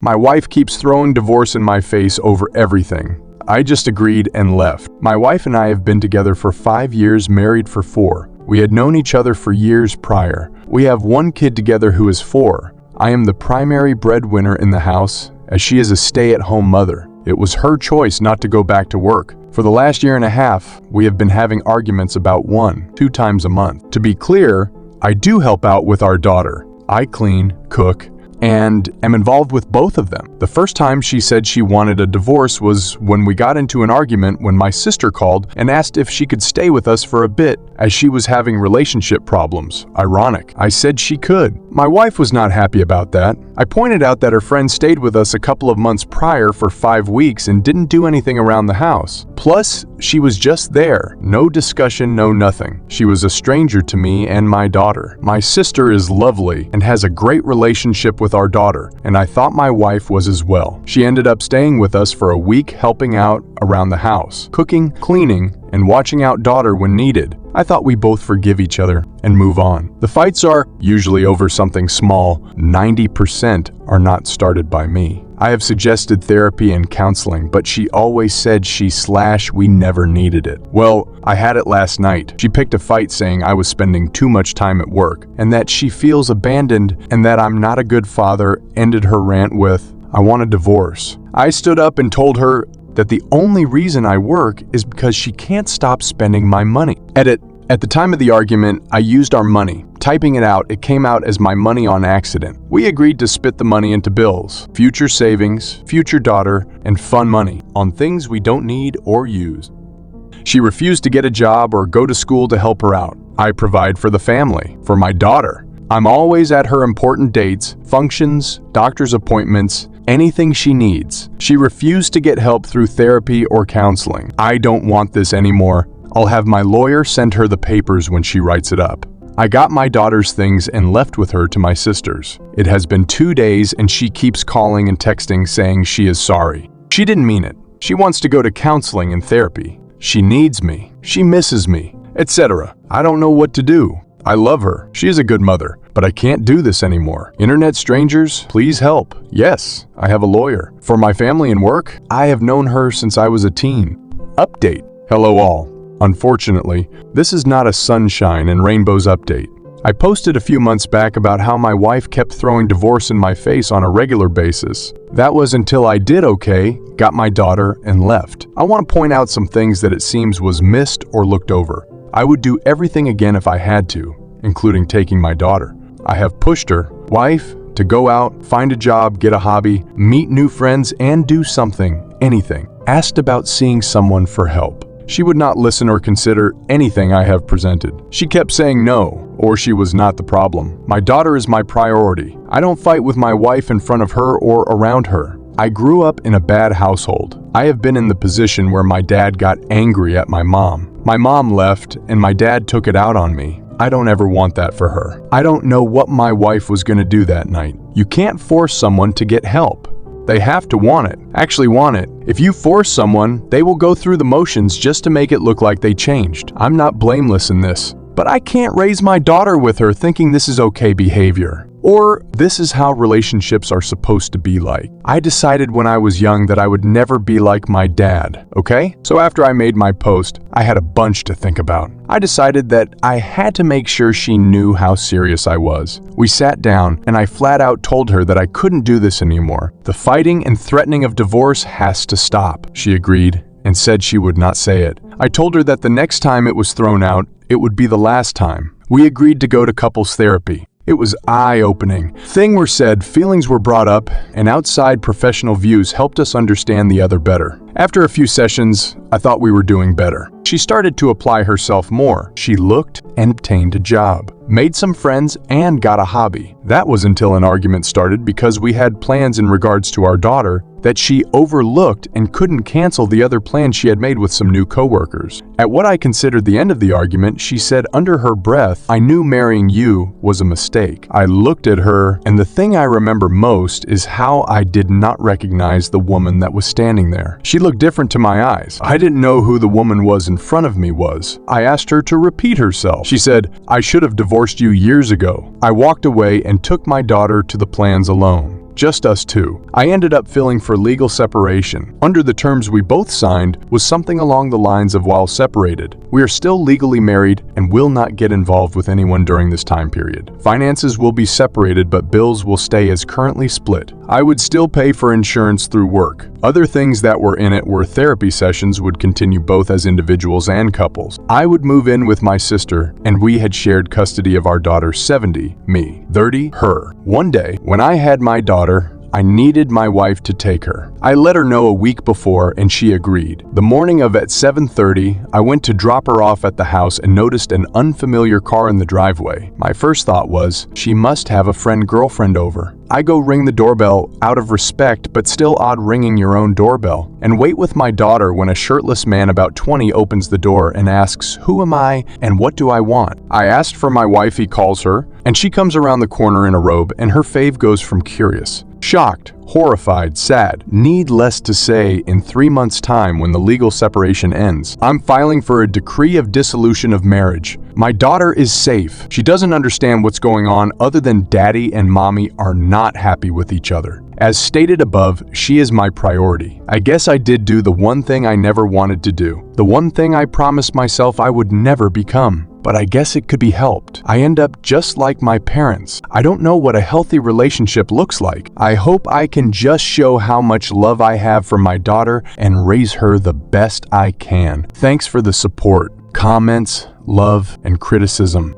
My wife keeps throwing divorce in my face over everything. I just agreed and left. My wife and I have been together for 5 years, married for 4. We had known each other for years prior. We have 1 kid together who is 4. I am the primary breadwinner in the house, as she is a stay-at-home mother. It was her choice not to go back to work. For the last year and a half, we have been having arguments about 1-2 times a month. To be clear, I do help out with our daughter. I clean, cook, and am involved with both of them. The first time she said she wanted a divorce was when we got into an argument when my sister called and asked if she could stay with us for a bit as she was having relationship problems. Ironic. I said she could. My wife was not happy about that. I pointed out that her friend stayed with us a couple of months prior for 5 weeks and didn't do anything around the house. Plus, she was just there. No discussion, no nothing. She was a stranger to me and my daughter. My sister is lovely and has a great relationship with our daughter, and I thought my wife was as well. She ended up staying with us for a week, helping out around the house, cooking, cleaning, and watching out daughter when needed. I thought we both forgive each other and move on. The fights are usually over something small. 90% are not started by me. I have suggested therapy and counseling, but she always said we never needed it. Well, I had it last night. She picked a fight saying I was spending too much time at work and that she feels abandoned and that I'm not a good father. Ended her rant with, I want a divorce. I stood up and told her that the only reason I work is because she can't stop spending my money. Edit. At the time of the argument, I used our money. Typing it out, it came out as my money on accident. We agreed to split the money into bills, future savings, future daughter, and fun money on things we don't need or use. She refused to get a job or go to school to help her out. I provide for the family, for my daughter. I'm always at her important dates, functions, doctor's appointments, anything she needs. She refused to get help through therapy or counseling. I don't want this anymore. I'll have my lawyer send her the papers when she writes it up. I got my daughter's things and left with her to my sister's. It has been 2 days and she keeps calling and texting saying she is sorry. She didn't mean it. She wants to go to counseling and therapy. She needs me. She misses me, etc. I don't know what to do. I love her. She is a good mother, but I can't do this anymore. Internet strangers, please help. Yes, I have a lawyer. For my family and work, I have known her since I was a teen. Update. Hello all. Unfortunately, this is not a sunshine and rainbows update. I posted a few months back about how my wife kept throwing divorce in my face on a regular basis. That was until I did okay, got my daughter, and left. I want to point out some things that it seems was missed or looked over. I would do everything again if I had to, including taking my daughter. I have pushed her, wife, to go out, find a job, get a hobby, meet new friends, and do something, anything. Asked about seeing someone for help. She would not listen or consider anything I have presented. She kept saying no, or she was not the problem. My daughter is my priority. I don't fight with my wife in front of her or around her. I grew up in a bad household. I have been in the position where my dad got angry at my mom. My mom left, and my dad took it out on me. I don't ever want that for her. I don't know what my wife was going to do that night. You can't force someone to get help. They have to want it. Actually want it. If you force someone, they will go through the motions just to make it look like they changed. I'm not blameless in this, but I can't raise my daughter with her thinking this is okay behavior. Or this is how relationships are supposed to be like. I decided when I was young that I would never be like my dad, okay? So after I made my post, I had a bunch to think about. I decided that I had to make sure she knew how serious I was. We sat down and I flat out told her that I couldn't do this anymore. The fighting and threatening of divorce has to stop. She agreed and said she would not say it. I told her that the next time it was thrown out, it would be the last time. We agreed to go to couples therapy. It was eye-opening. Things were said, feelings were brought up, and outside professional views helped us understand the other better. After a few sessions, I thought we were doing better. She started to apply herself more. She looked and obtained a job, made some friends, and got a hobby. That was until an argument started because we had plans in regards to our daughter that she overlooked and couldn't cancel the other plans she had made with some new coworkers. At what I considered the end of the argument, she said under her breath, "I knew marrying you was a mistake." I looked at her, and the thing I remember most is how I did not recognize the woman that was standing there. She looked different to my eyes. I didn't know who the woman was in front of me was. I asked her to repeat herself. She said, "I should have divorced you years ago." I walked away and took my daughter to the plans alone. just us two. I ended up filing for legal separation. Under the terms we both signed was something along the lines of while separated, we are still legally married and will not get involved with anyone during this time period. Finances will be separated, but bills will stay as currently split. I would still pay for insurance through work. Other things that were in it were therapy sessions would continue both as individuals and couples. I would move in with my sister, and we had shared custody of our daughter 70, me, 30, her. One day, when I had my daughter, I needed my wife to take her. I let her know a week before and she agreed. The morning of at 7:30, I went to drop her off at the house and noticed an unfamiliar car in the driveway. My first thought was, she must have a girlfriend over. I go ring the doorbell out of respect, but still odd ringing your own doorbell, and wait with my daughter when a shirtless man about 20 opens the door and asks, "Who am I and what do I want?" I asked for my wife, he calls her, and she comes around the corner in a robe and her fave goes from curious, shocked, horrified, sad. Needless to say, in 3 months' time when the legal separation ends, I'm filing for a decree of dissolution of marriage. My daughter is safe. She doesn't understand what's going on other than daddy and mommy are not happy with each other. As stated above, she is my priority. I guess I did do the one thing I never wanted to do. The one thing I promised myself I would never become. But I guess it could be helped. I end up just like my parents. I don't know what a healthy relationship looks like. I hope I can just show how much love I have for my daughter and raise her the best I can. Thanks for the support, comments, love, and criticism.